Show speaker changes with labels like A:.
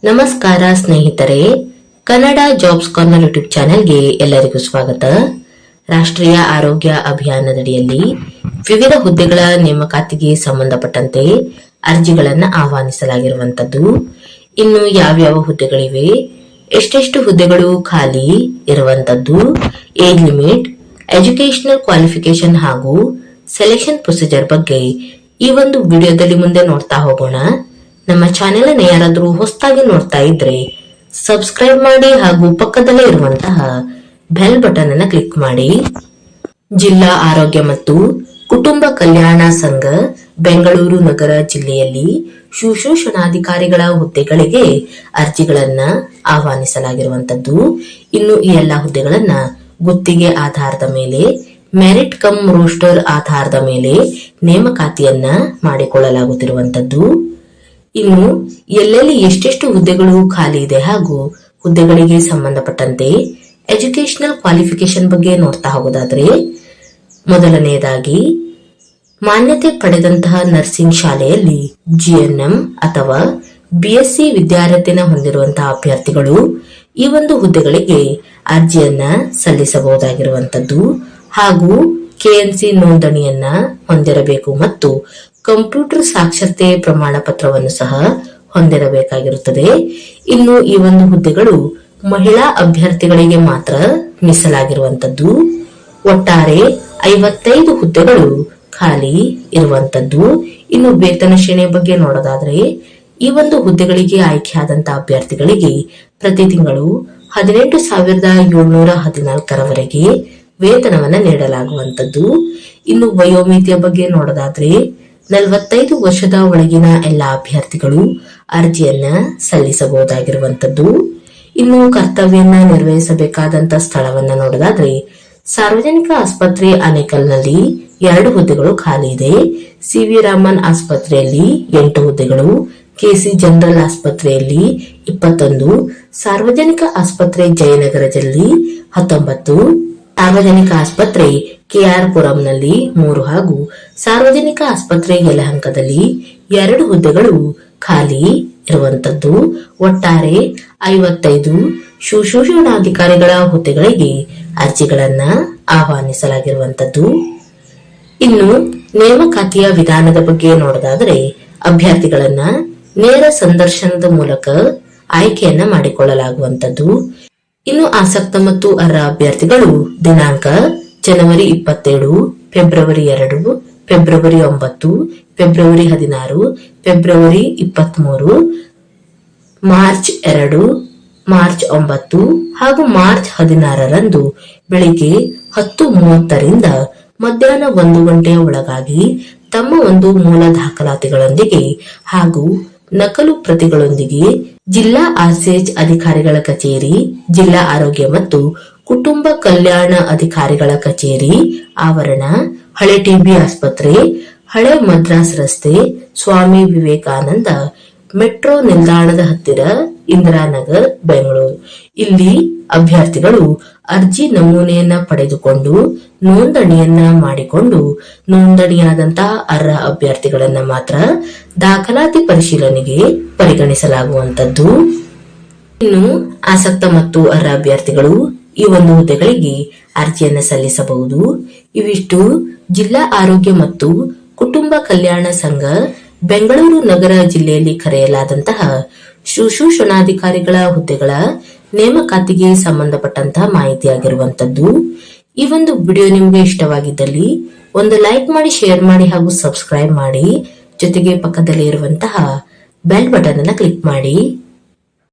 A: ನಮಸ್ಕಾರ ಸ್ನೇಹಿತರೆ, Kannada jobs corner YouTube ಚಾನೆಲ್ಗೆ ಎಲ್ಲರಿಗೂ ಸ್ವಾಗತ. ರಾಷ್ಟ್ರೀಯ ಆರೋಗ್ಯ ಅಭಿಯಾನದಡಿಯಲ್ಲಿ ವಿವಿಧ ಹುದ್ದೆಗಳ ನೇಮಕಾತಿಗೆ ಸಂಬಂಧಪಟ್ಟಂತೆ ಅರ್ಜಿಗಳನ್ನು ಆಹ್ವಾನಿಸಲಾಗಿರುವಂತದ್ದು. ಇನ್ನು ಯಾವ್ಯಾವ ಹುದ್ದೆಗಳಿವೆ, ಎಷ್ಟೆಷ್ಟು ಹುದ್ದೆಗಳು ಖಾಲಿ ಇರುವಂತದ್ದು, ಏಜ್ ಲಿಮಿಟ್, ಎಜುಕೇಶನಲ್ ಕ್ವಾಲಿಫಿಕೇಶನ್ ಹಾಗೂ ಸೆಲೆಕ್ಷನ್ ಪ್ರೊಸೀಜರ್ ಬಗ್ಗೆ ಈ ಒಂದು ವಿಡಿಯೋದಲ್ಲಿ ಮುಂದೆ ನೋಡ್ತಾ ಹೋಗೋಣ. ನಮ್ಮ ಚಾನೆಲ್ ಅನ್ನು ಯಾರಾದ್ರೂ ಹೊಸದಾಗಿ ನೋಡ್ತಾ ಇದ್ರೆ ಸಬ್ಸ್ಕ್ರೈಬ್ ಮಾಡಿ ಹಾಗೂ ಪಕ್ಕದಲ್ಲೇ ಇರುವಂತಹ ಬೆಲ್ ಬಟನ್ ಅನ್ನು ಕ್ಲಿಕ್ ಮಾಡಿ. ಜಿಲ್ಲಾ ಆರೋಗ್ಯ ಮತ್ತು ಕುಟುಂಬ ಕಲ್ಯಾಣ ಸಂಘ ಬೆಂಗಳೂರು ನಗರ ಜಿಲ್ಲೆಯಲ್ಲಿ ಶುಶ್ರೂಷಣಾಧಿಕಾರಿಗಳ ಹುದ್ದೆಗಳಿಗೆ ಅರ್ಜಿಗಳನ್ನ ಆಹ್ವಾನಿಸಲಾಗಿರುವಂತದ್ದು. ಇನ್ನು ಈ ಎಲ್ಲಾ ಹುದ್ದೆಗಳನ್ನ ಗುತ್ತಿಗೆ ಆಧಾರದ ಮೇಲೆ, ಮೆರಿಟ್ ಕಮ್ ರೋಸ್ಟರ್ ಆಧಾರದ ಮೇಲೆ ನೇಮಕಾತಿಯನ್ನ ಮಾಡಿಕೊಳ್ಳಲಾಗುತ್ತಿರುವಂತದ್ದು. ಇನ್ನು ಎಲ್ಲೆಲ್ಲಿ ಎಷ್ಟೆಷ್ಟು ಹುದ್ದೆಗಳು ಖಾಲಿ ಇದೆ ಹಾಗೂ ಹುದ್ದೆಗಳಿಗೆ ಸಂಬಂಧಪಟ್ಟಂತೆ ಎಜುಕೇಶನಲ್ ಕ್ವಾಲಿಫಿಕೇಶನ್ ಬಗ್ಗೆ ನೋಡ್ತಾ ಹೋಗೋದಾದ್ರೆ, ಮೊದಲನೆಯದಾಗಿ ಮಾನ್ಯತೆ ಪಡೆದಂತಹ ನರ್ಸಿಂಗ್ ಶಾಲೆಯಲ್ಲಿ GNM ಅಥವಾ BSc ವಿದ್ಯಾರ್ಹತೆಯನ್ನು ಹೊಂದಿರುವಂತಹ ಅಭ್ಯರ್ಥಿಗಳು ಈ ಒಂದು ಹುದ್ದೆಗಳಿಗೆ ಅರ್ಜಿಯನ್ನ ಸಲ್ಲಿಸಬಹುದಾಗಿರುವಂತದ್ದು ಹಾಗೂ KNC ನೋಂದಣಿಯನ್ನ ಹೊಂದಿರಬೇಕು ಮತ್ತು ಕಂಪ್ಯೂಟರ್ ಸಾಕ್ಷರತೆ ಪ್ರಮಾಣ ಪತ್ರವನ್ನು ಸಹ ಹೊಂದಿರಬೇಕಾಗಿರುತ್ತದೆ. ಇನ್ನು ಈ ಒಂದು ಹುದ್ದೆಗಳು ಮಹಿಳಾ ಅಭ್ಯರ್ಥಿಗಳಿಗೆ ಮಾತ್ರ ಮೀಸಲಾಗಿರುವಂತದ್ದು. ಒಟ್ಟಾರೆ 55 ಹುದ್ದೆಗಳು ಖಾಲಿ ಇರುವಂತದ್ದು. ಇನ್ನು ವೇತನ ಶ್ರೇಣಿಯ ಬಗ್ಗೆ ನೋಡೋದಾದ್ರೆ, ಈ ಒಂದು ಹುದ್ದೆಗಳಿಗೆ ಆಯ್ಕೆಯಾದಂತಹ ಅಭ್ಯರ್ಥಿಗಳಿಗೆ ಪ್ರತಿ ತಿಂಗಳು 18,714 ವೇತನವನ್ನ ನೀಡಲಾಗುವಂತದ್ದು. ಇನ್ನು ವಯೋಮಿತಿಯ ಬಗ್ಗೆ ನೋಡೋದಾದ್ರೆ, 45 ವರ್ಷದ ಒಳಗಿನ ಎಲ್ಲಾ ಅಭ್ಯರ್ಥಿಗಳು ಅರ್ಜಿಯನ್ನ ಸಲ್ಲಿಸಬಹುದಾಗಿರುವಂತದ್ದು. ಇನ್ನು ಕರ್ತವ್ಯವನ್ನ ನಿರ್ವಹಿಸಬೇಕಾದಂತ ಸ್ಥಳವನ್ನ ನೋಡೋದಾದ್ರೆ, ಸಾರ್ವಜನಿಕ ಆಸ್ಪತ್ರೆ ಆನೇಕಲ್ನಲ್ಲಿ 2 ಹುದ್ದೆಗಳು ಖಾಲಿ ಇದೆ. CV ರಾಮನ್ ಆಸ್ಪತ್ರೆಯಲ್ಲಿ 8 ಹುದ್ದೆಗಳು, KC ಜನರಲ್ ಆಸ್ಪತ್ರೆಯಲ್ಲಿ 21, ಸಾರ್ವಜನಿಕ ಆಸ್ಪತ್ರೆ ಜಯನಗರದಲ್ಲಿ 19, ಸಾರ್ವಜನಿಕ ಆಸ್ಪತ್ರೆ KR ಪುರಂನಲ್ಲಿ 3 ಹಾಗೂ ಸಾರ್ವಜನಿಕ ಆಸ್ಪತ್ರೆ ಯಲಹಂಕದಲ್ಲಿ 2 ಹುದ್ದೆಗಳು ಖಾಲಿ ಇರುವಂತದ್ದು. ಒಟ್ಟಾರೆ 55 ಶುಶ್ರೂಷಣಾಧಿಕಾರಿಗಳ ಹುದ್ದೆಗಳಿಗೆ ಅರ್ಜಿಗಳನ್ನ ಆಹ್ವಾನಿಸಲಾಗಿರುವಂತದ್ದು. ಇನ್ನು ನೇಮಕಾತಿಯ ವಿಧಾನದ ಬಗ್ಗೆ ನೋಡೋದಾದ್ರೆ, ಅಭ್ಯರ್ಥಿಗಳನ್ನ ನೇರ ಸಂದರ್ಶನದ ಮೂಲಕ ಆಯ್ಕೆಯನ್ನ ಮಾಡಿಕೊಳ್ಳಲಾಗುವಂತದ್ದು. ಇನ್ನು ಆಸಕ್ತ ಮತ್ತು ಅರ್ಹ ಅಭ್ಯರ್ಥಿಗಳು ದಿನಾಂಕ ಜನವರಿ 27, February 2, February 9, February 16, February 23, March 2, March 9 ಹಾಗೂ ಮಾರ್ಚ್ 16ರಂದು ಬೆಳಿಗ್ಗೆ 10:30ರಿಂದ ಮಧ್ಯಾಹ್ನ 1 ಗಂಟೆಯ ಒಳಗಾಗಿ ತಮ್ಮ ಒಂದು ಮೂಲ ದಾಖಲಾತಿಗಳೊಂದಿಗೆ ಹಾಗೂ ನಕಲು ಪ್ರತಿಗಳೊಂದಿಗೆ ಜಿಲ್ಲಾ RCH ಅಧಿಕಾರಿಗಳ ಕಚೇರಿ, ಜಿಲ್ಲಾ ಆರೋಗ್ಯ ಮತ್ತು ಕುಟುಂಬ ಕಲ್ಯಾಣ ಅಧಿಕಾರಿಗಳ ಕಚೇರಿ ಆವರಣ, ಹಳೆ TB ಆಸ್ಪತ್ರೆ, ಹಳೆ ಮದ್ರಾಸ್ ರಸ್ತೆ, ಸ್ವಾಮಿ ವಿವೇಕಾನಂದ ಮೆಟ್ರೋ ನಿಲ್ದಾಣದ ಹತ್ತಿರ, ಇಂದಿರಾನಗರ್, ಬೆಂಗಳೂರು ಇಲ್ಲಿ ಅಭ್ಯರ್ಥಿಗಳು ಅರ್ಜಿ ನಮೂನೆಯನ್ನ ಪಡೆದುಕೊಂಡು ನೋಂದಣಿಯನ್ನ ಮಾಡಿಕೊಂಡು ನೋಂದಣಿಯಾದಂತಹ ಅರ್ಹ ಅಭ್ಯರ್ಥಿಗಳನ್ನ ಮಾತ್ರ ದಾಖಲಾತಿ ಪರಿಶೀಲನೆಗೆ ಪರಿಗಣಿಸಲಾಗುವಂತದ್ದು. ಇನ್ನು ಆಸಕ್ತ ಮತ್ತು ಅರ್ಹ ಅಭ್ಯರ್ಥಿಗಳು ಈ ಒಂದು ಹುದ್ದೆಗಳಿಗೆ ಅರ್ಜಿಯನ್ನ ಸಲ್ಲಿಸಬಹುದು. ಇವಿಷ್ಟು ಜಿಲ್ಲಾ ಆರೋಗ್ಯ ಮತ್ತು ಕುಟುಂಬ ಕಲ್ಯಾಣ ಸಂಘ ಬೆಂಗಳೂರು ನಗರ ಜಿಲ್ಲೆಯಲ್ಲಿ ಕರೆಯಲಾದಂತಹ ಶುಶ್ರೂಷಣಾಧಿಕಾರಿಗಳ ಹುದ್ದೆಗಳ ನೇಮಕಾತಿಗೆ ಸಂಬಂಧಪಟ್ಟಂತಹ ಮಾಹಿತಿಯಾಗಿರುವಂತದ್ದು. ಈ ಒಂದು ವಿಡಿಯೋ ನಿಮಗೆ ಇಷ್ಟವಾಗಿದ್ದಲ್ಲಿ ಒಂದು ಲೈಕ್ ಮಾಡಿ, ಶೇರ್ ಮಾಡಿ ಹಾಗೂ ಸಬ್ಸ್ಕ್ರೈಬ್ ಮಾಡಿ. ಜೊತೆಗೆ ಪಕ್ಕದಲ್ಲಿ ಇರುವಂತಹ ಬೆಲ್ ಬಟನ್ ಅನ್ನ ಕ್ಲಿಕ್ ಮಾಡಿ.